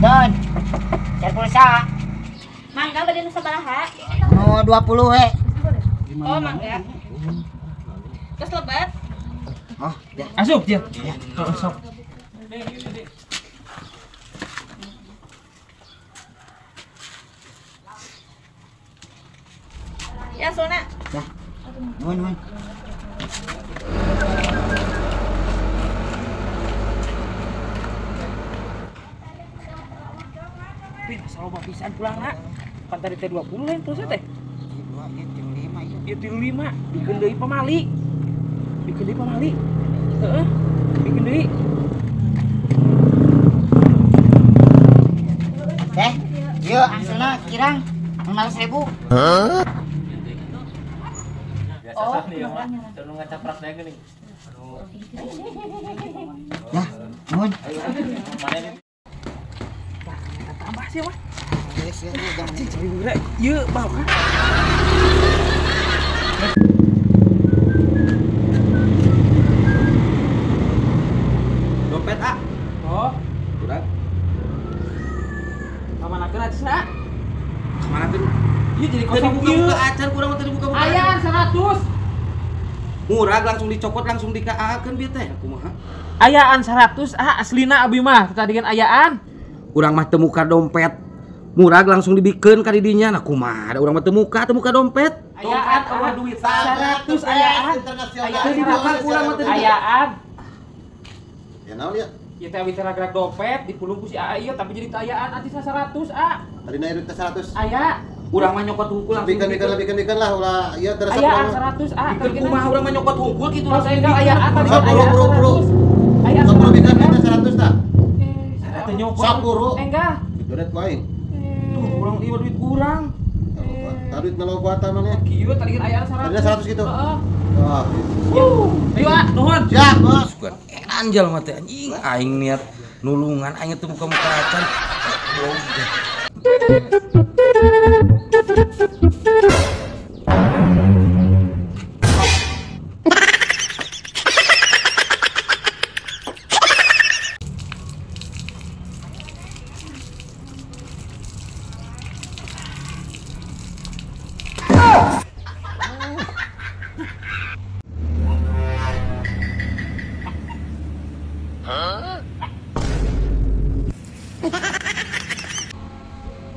Don, cari pulsa. Mangga beli nu sabaraha? Nu 20 we. Oh, mangga. Terus lebat. Oh, ya. Asup dia. Ya. Sok. Ya, Sona. Ya. Nuhun. Tapi masalah pisan pulang nak. Pan tadi teh 20 lain terus teh. Ieu 35, bikin deui pamali. Heeh. Bikin deui. Teh, yuk angsana kirang 16.000. Oh, Cenung ngacaprak deui geuning. Ya, nuhun. Tambah sih mah. Geus ya, jangan. Cari gura. Ieu bawa. Dompet A. Oh, Kurang. kamanakeun atuh sa? Mana tuh? Ieu jadi Tadi kosong buka-buka ieu. acan kurang tadi buka-buka. Ayaan 100. Murah langsung dicopot langsung dikaakeun bieu teh kumaha? Ayaan 100 aslina abi mah tadigan ayaan. Urang mah teu muka dompet. Murah langsung dibikeun ka di dinya. Nah kumaha? Ada urang mah teu muka dompet. Ayaan Dompet duit 100 ayaan. Teu dibuka urang mah teu dibuka. Ayaan. Ya naon ya? Ya teh abi gerak dompet dipulung ku si Aa ieu tapi jadi ayaan atisna 100 Tadi naik duit ke 100. Aya. Urang mah nyokot hungkul langsung. Bikin lah ulah ieu terasa Ayaan 100 Bikeun kumaha urang mah nyokot hungkul kitu Kalau langsung. saya enggak ayaan tadi Sok, ayaan buru. 100. Ayaan Sok bikin 100. duit 100 tah. Saya teh nyokot. Sok, buru. Enggak. Duit lain. Tuh urang ieu duit urang. Tadi nalobuatan mana? Kieu tadi ayaan 100. Tadinya 100 gitu. Heeh. Wah. Ayo ah, nuhun. Siap, Bos. Sugan anjal mah teh anjing aing niat nulungan aing teu muka-muka acan.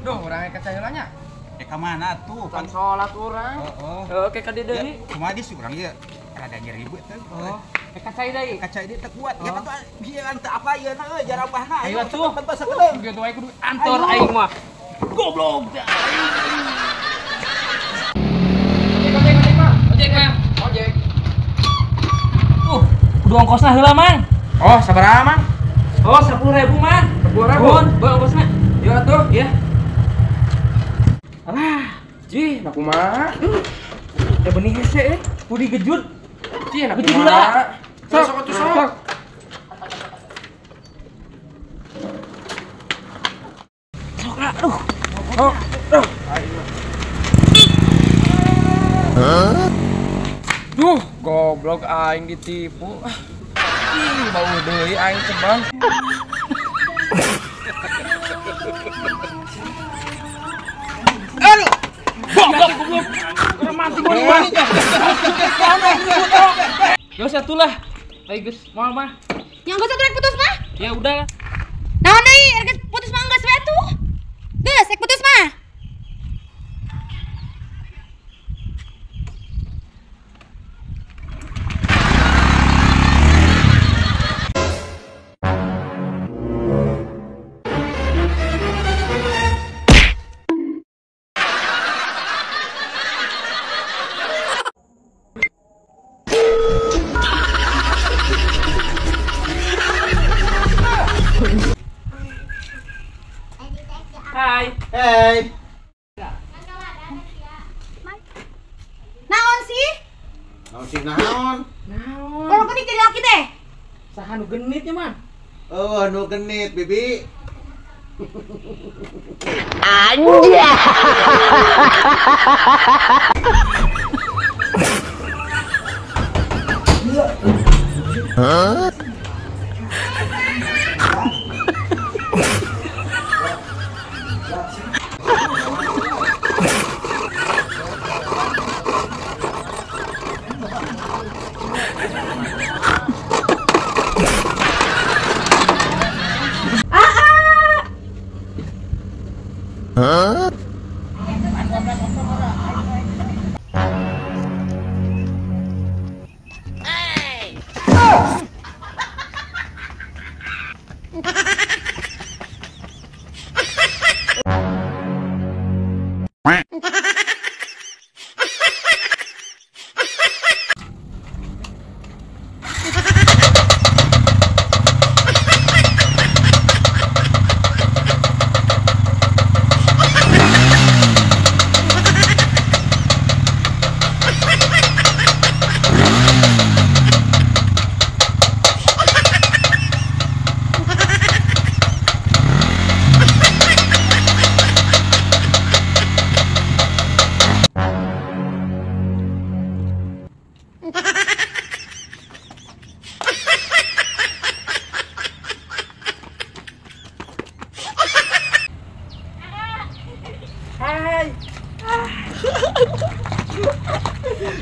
Duh, urang ka caheulanya. Ka mana tuh? Pan salat urang. Oke ka dieu deui. Cuma dia sih urang ieu rada nyeribut teh. Oh, ka cai deui. Kaca dia teu kuat. Ya tuh bieu teu apa ieu na jarabahna. Ayo atuh. Gitu wae kudu antor aing mah. Goblok teh aing. Ojek, Mang. Ojek. Kudu ongkosna heula, Mang. Oh, sabaraha, Mang? Oh, 10.000, Mang. 10.000. Bae ongkosna. Yo atuh, ya. Alah, cih, nak kumaha? Ya benih hese kudu digejut. Cih, nak kumaha? Sok atuh sok. Sok, aduh. Oh, aduh. Duh, goblok aing ditipu. Ih, bau deui aing ceban. Aduh. Goblok. Romantis banget. Ya satu lah. Ayo geus, moal mah. Yang geus rek putus mah? Ya udah lah. Naon deui? Rek putus mah geus we tuh. Geus rek putus mah. Hai. Hey. Naon sih? Naon sih naon? Naon? Kalau kan jadi laki teh. Saha nu genitnya mah? Oh, anu genit, Bibi.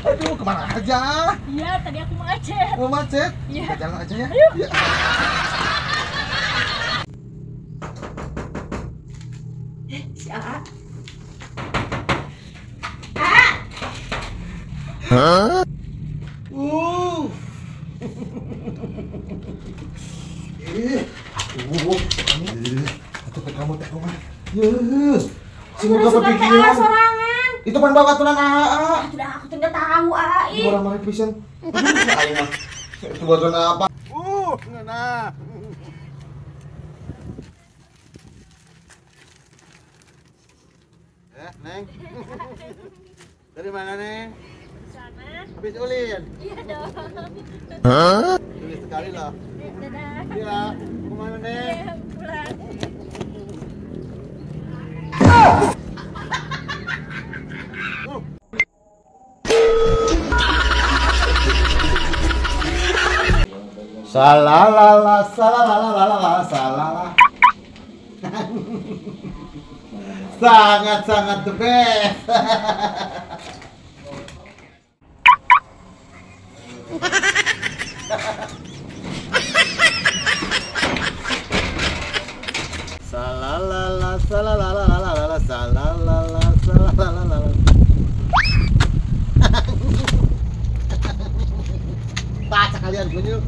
Aduh, kemana aja? Iya, tadi aku macet. Mau macet? Iya. Kita jalan aja ya. Ayo. Ya. Si AA. Atuh kamu teh kumaha? Yes. Semoga Suka berpikiran. sorangan. Itu pan bawa tunan AA. Sudah aku tidak tahu AA. Orang mari pisan. Aduh, aing mah. Itu baturan apa? Nah. Neng. Dari mana, Neng? Sana. Habis ulin. Iya dong. Tulis sekali lah. Dadah. Iya, kemana, Neng? Iya, pulang. Salalala, salalala, salala. Sangat-sangat the best. Salalala, salalala, salalala, salalala. Baca kalian bunyi.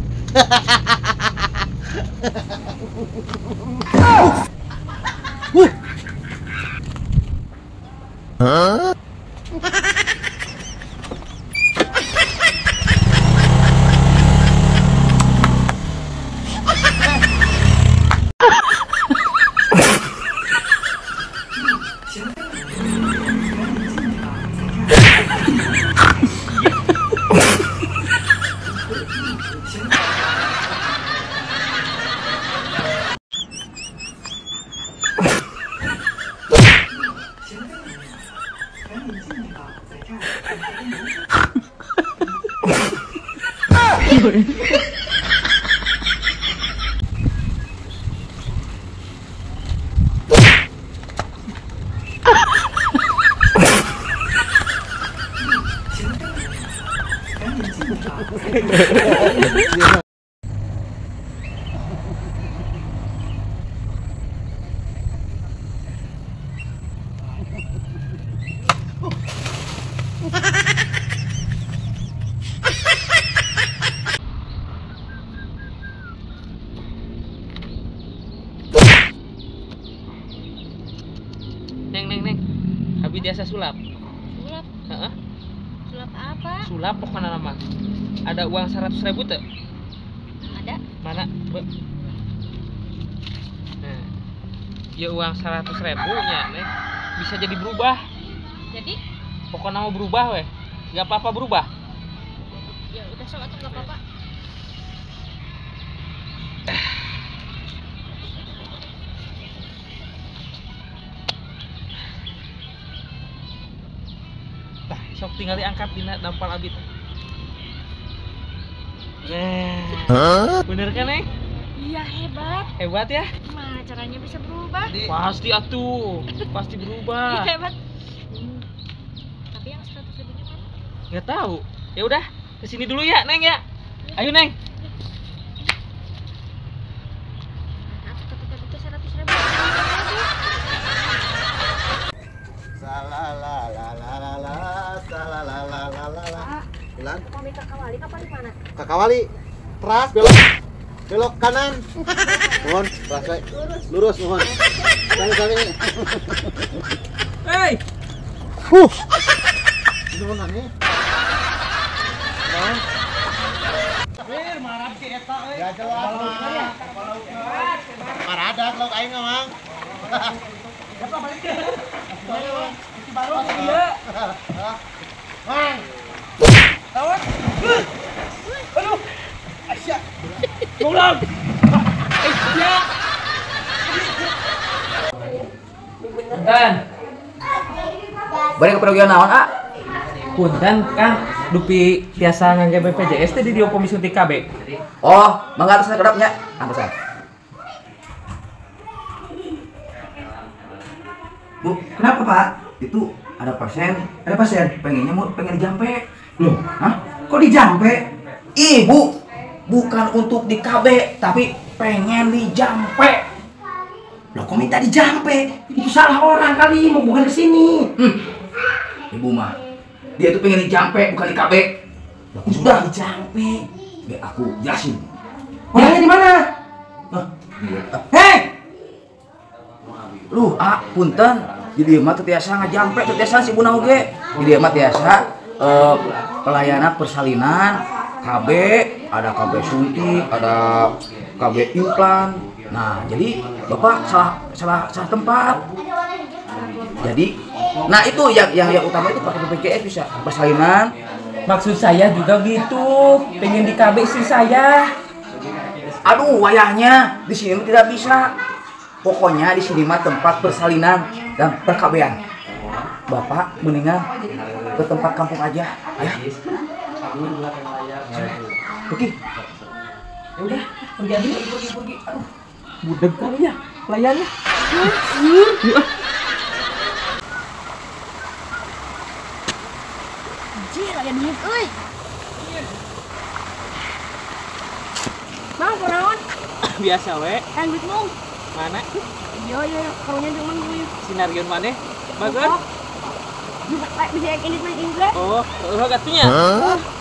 Neng. Habis biasa sulap. Sulap. Heeh. Sulap apa? Sulap pokoknya nama. Ada uang 100.000 tuh? Ada. Mana? Nah. Ya uang 100.000 nya, Neng. Bisa jadi berubah. Jadi? Pokoknya mau berubah weh. Gak apa-apa berubah. Ya udah sok atuh enggak apa-apa. Tah, sok tinggal diangkat dina dampal abit. Bener kan, Neng? Iya, hebat. Hebat ya? Gimana caranya bisa berubah? Pasti atuh. Pasti Iya, berubah. hebat. Tapi yang 100.000-nya mana? Nggak tahu. Ya udah, kesini dulu ya, Neng ya. Ayo, Neng. Aku ketika itu 100.000. jalan. Pamit ke Kawali, kapan di mana? Kakawali. Teras belok kanan. Mohon, teras we. Lurus mohon. Sami. Hei, Ini mana nih? Ya jelas mah. Paradak lauk aing mah, Mang. iya. Mang. Tawar. Aduh. Aisyah. Tolong. Aisyah. Dan Bari kepergian naon, A? punten Kang dupi tiasa ngangge BPJS teh di Komisi KB. Oh, mangga atas kedapnya. Antesan. Bu, kenapa, Pak? Itu ada pasien pengen dijampe. Loh, hah? Kok dijampe? Ibu, bukan untuk di KB, tapi pengen dijampe. Loh, kok minta dijampe? Itu salah orang kali, mau bukan kesini. Ibu mah, dia itu pengen dijampe, bukan di KB. Loh, sudah dijampe. Biar aku jelasin. Orangnya di mana? Hei! Lu, punten. Jadi mah tiasa ngajampe, tiasa si Buna oge. Jadi mah tiasa pelayanan persalinan, KB, ada KB suntik, ada KB implan. Nah, jadi Bapak salah tempat. Jadi, nah itu yang utama itu pakai BPJS bisa persalinan. Maksud saya juga gitu, pengen di KB istri saya. Aduh, wayahnya di sini mah tidak bisa. Pokoknya di sini mah tempat persalinan dan perkabean. Bapak mendingan ke tempat kampung aja, ya. Oke. Ya udah, pergi aja pergi. Aduh, budeg kali ya pelayannya. Anjir, aya duit euy. Mang, kunaon? Biasa we. Kan duit mung. Mana? Iya, karunya jeung mang duit. Sinarieun maneh? Bagus. Bisa yakin duit main Inggris. Oh, gatunya.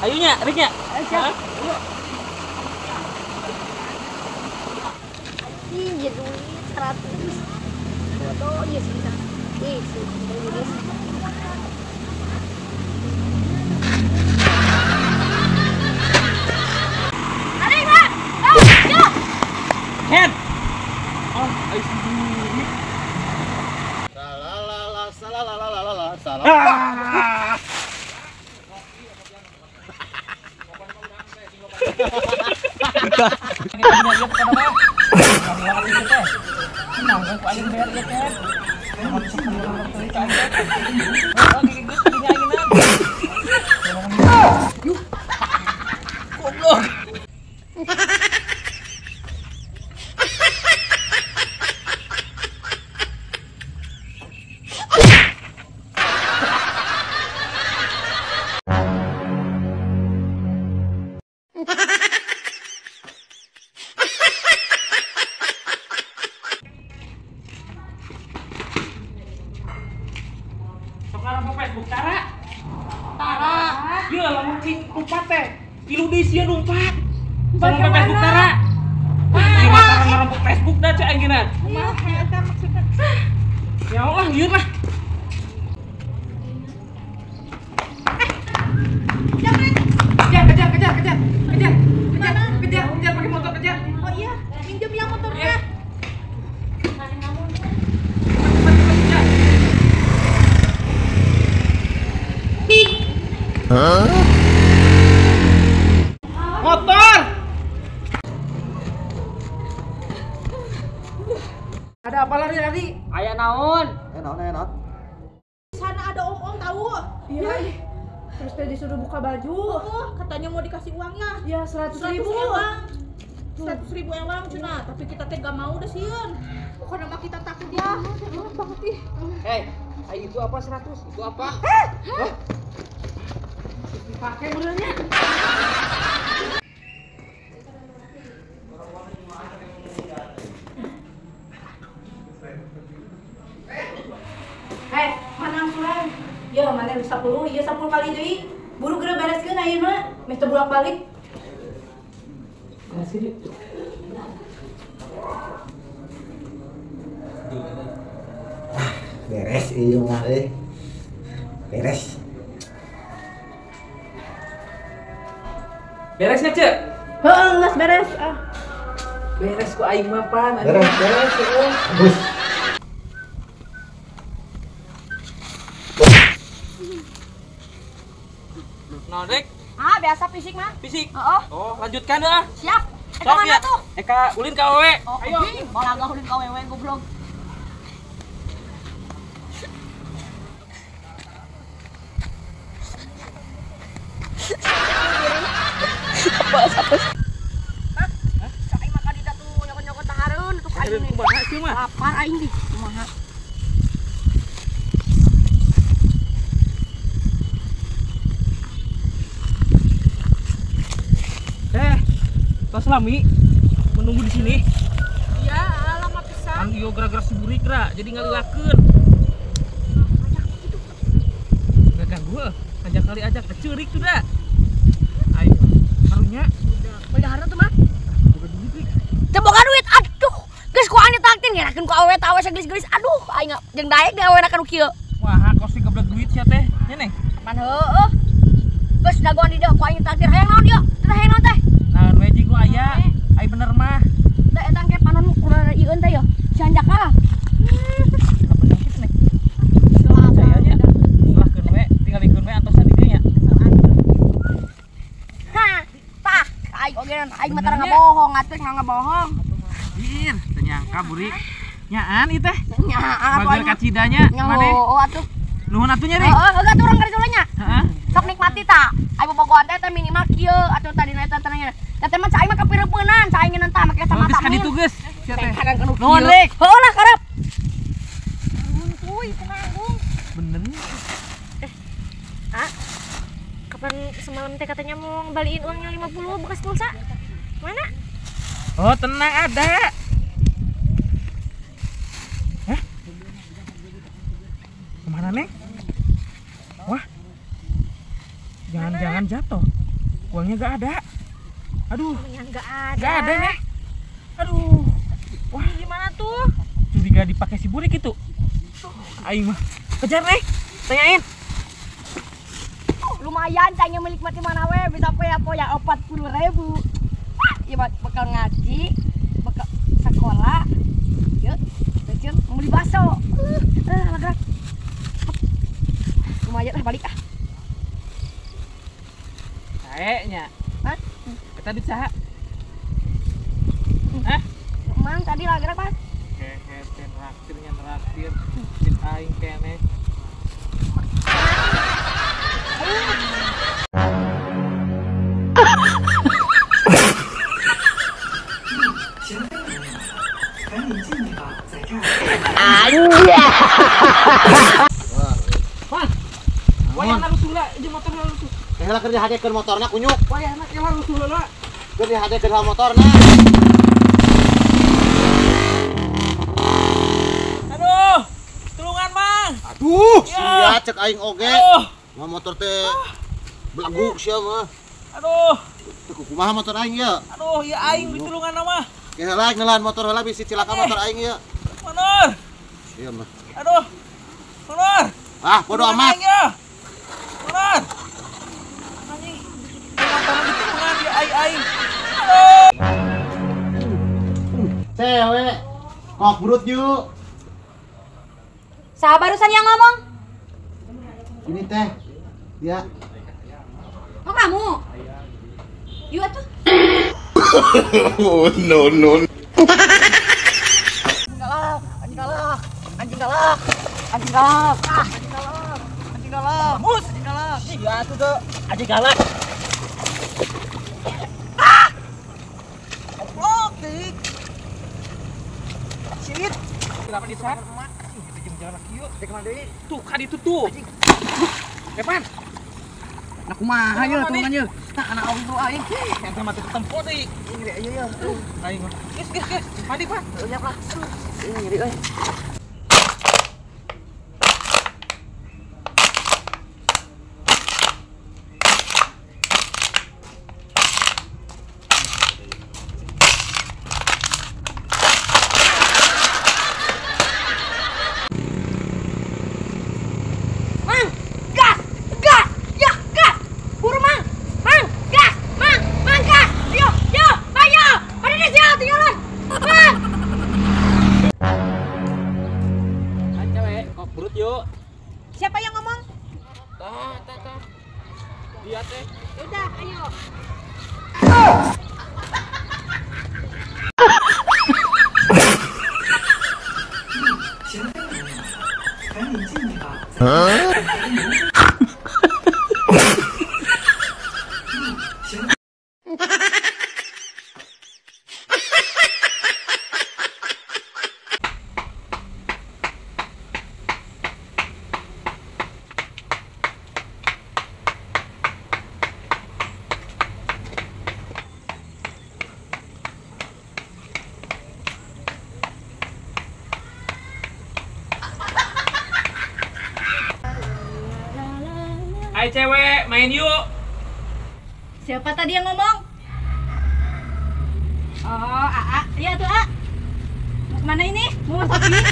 Ayunya, riknya. Siap. Iya duit 100. Foto iya sih. Duit. Ada Pak. Yuk. Hen. Oh, ayo sendiri. Salah. Sekarang mau Facebook Tara. Iya, lamun lupa teh. Ilu di sieun numpat. Sama Facebook Tara. Di mata ngerempuk Facebook dah cak ayeuna. Ya Allah, lieur lah. Kejar pakai motor kejar. Oh iya, pinjam yang motornya. Motor. Ada apa lari tadi? Aya naon? Enak. Sana ada om-om tahu. Iya. Terus teh disuruh buka baju. Katanya mau dikasih uangnya. Ya 100.000. 100.000 ewang cina, tapi kita teh gak mau deh sieun. Pokoknya mah kita takut ya. Banget ih. Hei, itu apa 100? Itu apa? Dipakai benernya. Mana angsuran? Ya, mana 10, ya 10 kali deui. Buru geura bereskeun ayeuna, meh teu bolak-balik. Beres ieu mah beres. Beresnya, Cek? Heeh, geus beres. Beres ku aing mah pan. Beres bagus. Naon rek? Ah, biasa fisik mah. Fisik. Heeh. Oh, lanjutkan dah. Siap. Eka Sok mana ya. tuh? Eka ulin ka awewe. Oh, ayo. Malah gak ulin ka wewe goblok. Sakai mah kadida tuh nyokot-nyokot tahareun tuh aing nih. Kumaha sih mah? Lapar aing di. Kumaha? Tos lami menunggu di sini. Iya, lama pisan. Ang iyo gara-gara si Burik ra, jadi ngalilakeun. Gak ganggu, ajak kali ajak ceurik tuh dah. Ayo, karunya. Balihareun tuh mah. Boga duit rik. Teu boga duit. Aduh. Geus ku ane tangtin ngerakeun ku awewe tawa geus-geus. Aduh, aing jeung daek ge awewe kanu kieu. Wah, kos sih geblek duit sia teh. Nya neng. Pan heueuh. Geus dagoan di dieu ku aing tangtir hayang naon dieu? Teu hayang naon teh? Nah, magic lu aya. Ai bener mah. Da eta ge panon kurang ieu teh ya. Sanjaka. Apa sakit nih? Sayanya. Lahkeun we, tinggalikeun we antosan di dieu nya. Ha, tah. Aing oge aing mah tara ngabohong, atuh ngabohong. Ir, teu nyangka Burik. Nyaan ieu teh. Nya apa Bager kacidanya. Mane? oh atuh. Nuhun atunya rik. Heeh, eueuh turun ka dieu nya. Heeh. Sok nikmati ta. Aing bobogohan teh minimal kieu atuh tadi na eta tenangnya. Teh mah cai mah kapireupeunnan, cai ngeun tah make kacamata. Geus ka ditu geus. Sia teh. Kadang kanu Nuhun rik. Heuh lah karep. Kuy, tenang. Bener. Kapan semalam teh katanya mau ngembaliin uangnya 50 bekas pulsa? Mana? Oh, tenang ada. Hah? Kemana neng? Wah, jangan-jangan jatuh. Uangnya gak ada. Aduh, Yang nggak ada. gak ada nih. Aduh, wah Gimana tuh? curiga dipakai si Burik itu. Aing mah kejar nih, tanyain. Lumayan tanya milik mati mana we bisa poya-poya 40.000. Iya bakal ngaji, bakal sekolah. Yuk, terus mau beli bakso. Gerak. Lumayan lah balik ah. Kayaknya. Hah? Kita bisa. Hah? Mang tadi lah gerak, Pak. Hehe, traktirnya traktir. Jin aing kene. Wayang harus sula, jeung motor harus sula. Heula keur dihadekeun motorna kunyuk. Wayang harus sula. Keur dihadekeun motorna. Aduh, tulungan Mang. Aduh, Ya. sia cek aing oge. Aduh, Mah motor teh belagu sia mah. aduh, Teu kumaha motor aing ya. aduh, ya aing ditulungan mah. Ge heula ngeulan motor heula bisi cilaka motor aing ya. Manur. Ieu mah. Aduh. Manur. Ah, bodo Tulungan amat. aing ya. Manur. Anjing. Motor ditulungan ya aing. Aduh. Cewek, kok burut yuk. Saha barusan yang ngomong? Ini teh. Ya. Oh kamu? Yuk atuh. Oh, no. Anjing galak. Anjing galak. Mus. Iya tuh tuh. Aja galak. Oke. Sit. Kenapa di sana? Jalan kieu. Cek mana deui? Tuh, ka ditu tuh. Epan. Nah kumaha ye tulungan ye. Tah kana awi bro aing. Yang mati tempo deui. Iya. Aing mah. Geus. Mandi, Pak. Ya Pak. Ngiri euy. Siapa yang ngomong? Tah. Dia teh. Udah, ayo. Hai cewek, main yuk. Siapa tadi yang ngomong? Oh, Aa. Iya tuh, A. Mau kemana ini? Mau masak mie?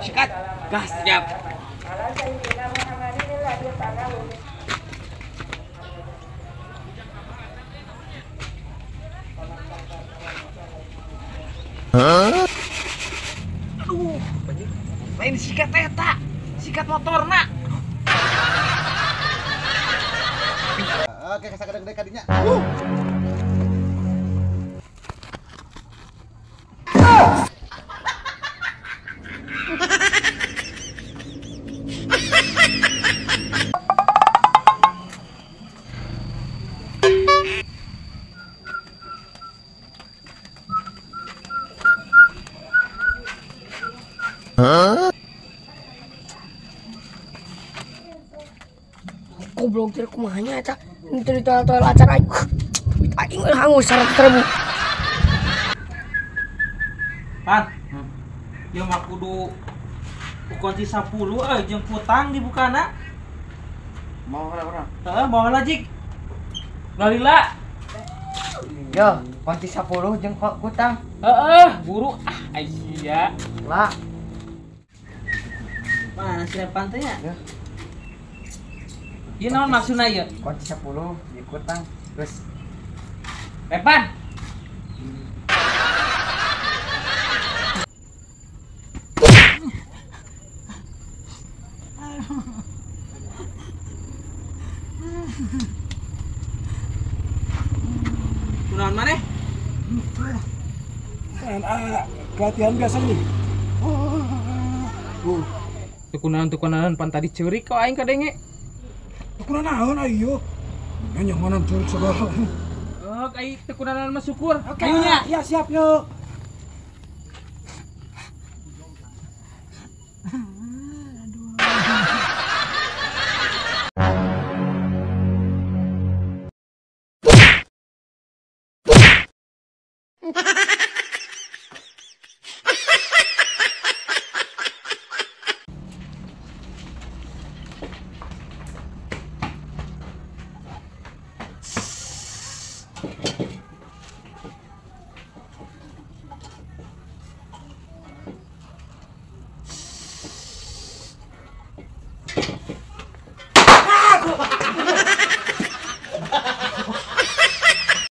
Sikat. Gas, siap. Aduh, lain sikat eta, sikat motorna. Oke, kasagedeng kadinya. Goblok teh kumahanya eta. Itu di tol acara aing. Aing hangus 100.000. Pan. Ieu mah kudu kunci 10 jeung putang dibukana. Mau orang. Heeh, moal lajik. Galila. Yo, konti 10 jeung kutang. Buru sia. Lah, Mana si Pan teh nya? Ya. Ieu naon maksudna ieu? konti 10 jeung kutang. Terus Repan. Kunaon maneh? Pelatihan biasa nih. Tukunan pan tadi ceurik kok aing kadenge. Kurang naon ayo. Nyanyaman curug segala. Oh, ai tekunanan mah syukur. Oke. Ya siap yuk. Ha ha ha.